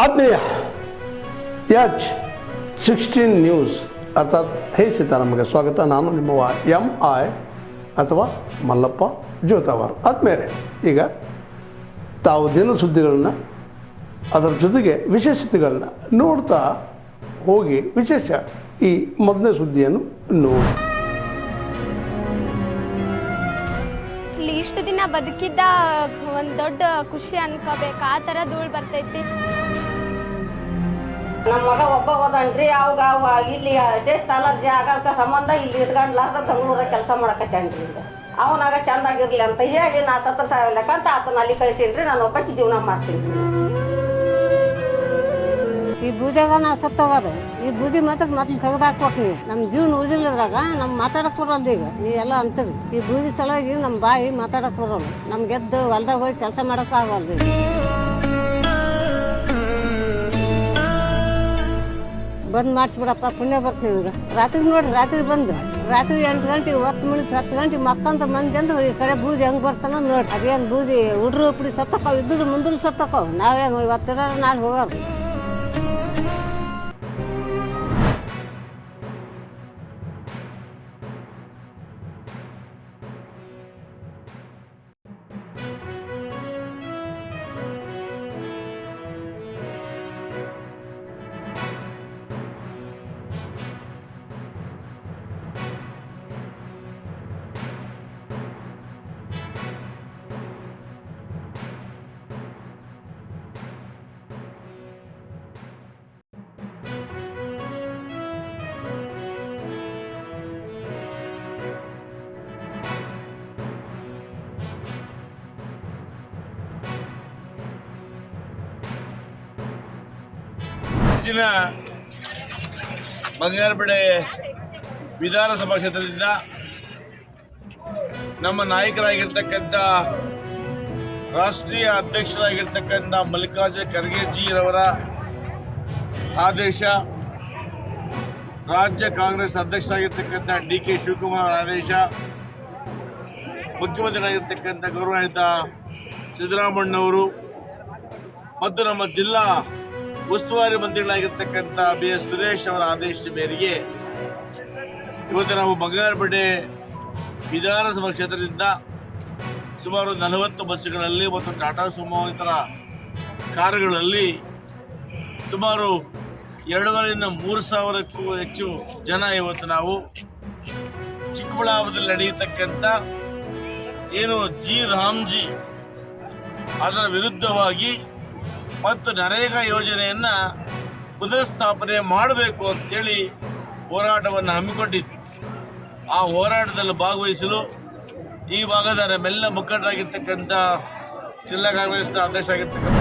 ಆತ್ಮೀಯ H16 news ಅರ್ಥಾತ್ ಹೇ ಸೀತಾರಾಮಗೆ ಸ್ವಾಗತ. ನಾನು ನಿಮ್ಮವ MI ಅಥವಾ ಮಲ್ಲಪ್ಪ ಜೋತಾವರ್. ಆದ್ಮೇಲೆ ಈಗ ತಾವು ದಿನ ಸುದ್ದಿಗಳನ್ನ ಅದರ ಜೊತೆಗೆ ವಿಶೇಷತೆಗಳನ್ನ ನೋಡ್ತಾ ಹೋಗಿ ವಿಶೇಷ ಈ ಮೊದಲನೇ ಸುದ್ದಿಯನ್ನು ನೋಡಿ. ಇಷ್ಟು ದಿನ ಬದುಕಿದ್ದ ಒಂದು ದೊಡ್ಡ ಖುಷಿ ಅನ್ಕೋಬೇಕು, ಆ ಥರ ಧೂಳು ಬರ್ತೈತಿ. ನಮ್ಮ ಮಗ ಒಬ್ಬ ಹೋದನ್ರಿ, ಅವಾಗ ಇಲ್ಲಿ ಟೆಸ್ಟ್ ಅಲರ್ಜಿ ಆಗಕ್ಕ ಸಂಬಂಧ ಇಲ್ಲಿ ಇಟ್ಕೊಂಡ್ಲಾರ್ದ ಬೆಂಗಳೂರಾಗ ಕೆಲಸ ಮಾಡಕತ್ತೇನ್ರಿ. ಈಗ ಅವನಾಗ ಚಂದಾಗಿರ್ಲಿ ಅಂತ ಹೇಳಿ ನಾ ಸತ್ರ ಸಾಯಲಕ್ಕಂತ ಆತನ ಅಲ್ಲಿ ಕಳಿಸೀನ್ರಿ. ನಾನು ಒಬ್ಬಕ್ಕೆ ಜೀವನ ಮಾಡ್ತೀನಿ. ಈ ಬೂದಿಯಾಗ ನಾ ಸತ್ತೋಗೋದು, ಈ ಬೂದಿ ಮಾತ್ರ ಮೊದ್ಲು ತೆಗೆದಾಕ್ಬೇಕು. ನೀವು ನಮ್ಮ ಜೀವನ ಉಳಿದಿಲ್ಲದ್ರಾಗ ನಮ್ಗೆ ಮಾತಾಡಕ್ ಬರೋದು. ಈಗ ನೀವೆಲ್ಲ ಅಂತೀರಿ ಈ ಬೂದಿ ಸಲುವಾಗಿ ನಮ್ಮ ಬಾಯಿ ಮಾತಾಡಕ್ ಬರೋದು. ನಮ್ಗೆ ಎದ್ದು ಹೊಲ್ದಾಗ ಹೋಗಿ ಕೆಲಸ ಮಾಡಕ್ ಆಗಲ್ರಿ. ಬಂದ್ ಮಾಡಿಸ್ಬಿಡಪ್ಪ, ಪುಣ್ಯ ಬರ್ತೀವಿ. ಈಗ ರಾತ್ರಿ ನೋಡ್ರಿ, ರಾತ್ರಿ ಬಂದು ರಾತ್ರಿ 8 ಗಂಟೆಗೆ 10 ಗಂಟೆಗೆ ಮಕ್ಕಂತ ಮಂದಿ ಅಂದ್ರೆ ಈ ಕಡೆ ಬೂದಿ ಹೆಂಗ್ ಬರ್ತಾನ ನೋಡಿ. ಅದೇನು ಬೂದಿ ಹುಡ್ರು ಉಪ್ಪಡಿ ಸತ್ತಕ್ಕವ್, ಇದ್ದು ಮುಂದಿನ ಸತ್ತಕ್ಕವ್. ನಾವೇನು ಇವತ್ತಿರ ನಾಳೆ ಹೋಗೋರು. ದಿನ ಬಂಗಾರಪೇಟೆ ವಿಧಾನಸಭಾ ಕ್ಷೇತ್ರದಿಂದ ನಮ್ಮ ನಾಯಕರಾಗಿರ್ತಕ್ಕಂಥ ರಾಷ್ಟ್ರೀಯ ಅಧ್ಯಕ್ಷರಾಗಿರ್ತಕ್ಕಂಥ ಮಲ್ಲಿಕಾರ್ಜುನ ಖರ್ಗೆಜಿರವರ ಆದೇಶ, ರಾಜ್ಯ ಕಾಂಗ್ರೆಸ್ ಅಧ್ಯಕ್ಷರಾಗಿರ್ತಕ್ಕಂಥ DK ಶಿವಕುಮಾರ್ ಅವರ ಆದೇಶ, ಮುಖ್ಯಮಂತ್ರಿಯಾಗಿರ್ತಕ್ಕಂಥ ಗೌರವಾನ್ವಿತ ಸಿದ್ದರಾಮಣ್ಣವರು ಮತ್ತು ನಮ್ಮ ಜಿಲ್ಲಾ ಉಸ್ತುವಾರಿ ಮಂತ್ರಿಗಳಾಗಿರ್ತಕ್ಕಂಥ BS ಸುರೇಶ್ ಅವರ ಆದೇಶದ ಮೇರೆಗೆ ಇವತ್ತು ನಾವು ಬಂಗಾರಪೇಟೆ ವಿಧಾನಸಭಾ ಕ್ಷೇತ್ರದಿಂದ ಸುಮಾರು 40 ಬಸ್ಸುಗಳಲ್ಲಿ ಮತ್ತು ಟಾಟಾ ಸುಮೋ ಇತರ ಕಾರುಗಳಲ್ಲಿ ಸುಮಾರು 2,500ರಿಂದ 3,000ಕ್ಕೂ ಹೆಚ್ಚು ಜನ ಇವತ್ತು ನಾವು ಚಿಕ್ಕಬಳ್ಳಾಪುರದಲ್ಲಿ ನಡೆಯತಕ್ಕಂಥ ಏನು ರಾಮ್ಜಿ ಅದರ ವಿರುದ್ಧವಾಗಿ ಮತ್ತು ನರೇಗಾ ಯೋಜನೆಯನ್ನು ಪುನರ್ಸ್ಥಾಪನೆ ಮಾಡಬೇಕು ಅಂತೇಳಿ ಹೋರಾಟವನ್ನು ಹಮ್ಮಿಕೊಂಡಿದ್ದು. ಆ ಹೋರಾಟದಲ್ಲಿ ಭಾಗವಹಿಸಲು ಈ ಭಾಗದ ನಮ್ಮೆಲ್ಲ ಮುಖಂಡರಾಗಿರ್ತಕ್ಕಂಥ ಜಿಲ್ಲಾ ಕಾಂಗ್ರೆಸ್ನ ಅಧ್ಯಕ್ಷರಾಗಿರ್ತಕ್ಕಂಥ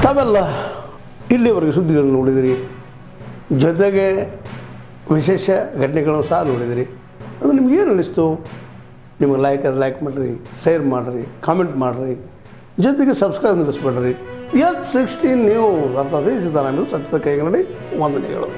ತಾವೆಲ್ಲ ಇಲ್ಲಿವರೆಗೆ ಸುದ್ದಿಗಳನ್ನು ನೋಡಿದಿರಿ, ಜೊತೆಗೆ ವಿಶೇಷ ಘಟನೆಗಳನ್ನು ಸಹ ನೋಡಿದಿರಿ. ಅದು ನಿಮ್ಗೇನು ಅನ್ನಿಸ್ತು? ನಿಮಗೆ ಲೈಕ್ ಮಾಡಿರಿ, ಶೇರ್ ಮಾಡಿರಿ, ಕಾಮೆಂಟ್ ಮಾಡಿರಿ, ಜೊತೆಗೆ ಸಬ್ಸ್ಕ್ರೈಬ್ ನಿಲ್ಲಿಸ್ಬೇಡ್ರಿ. H16 ನ್ಯೂಸ್ ಅರ್ಥಾತ್ ಸೀತಾರಾಮ ಸತ್ಯದ ಕೈಗನ್ನಡಿ ವಂದನೆಗಳು.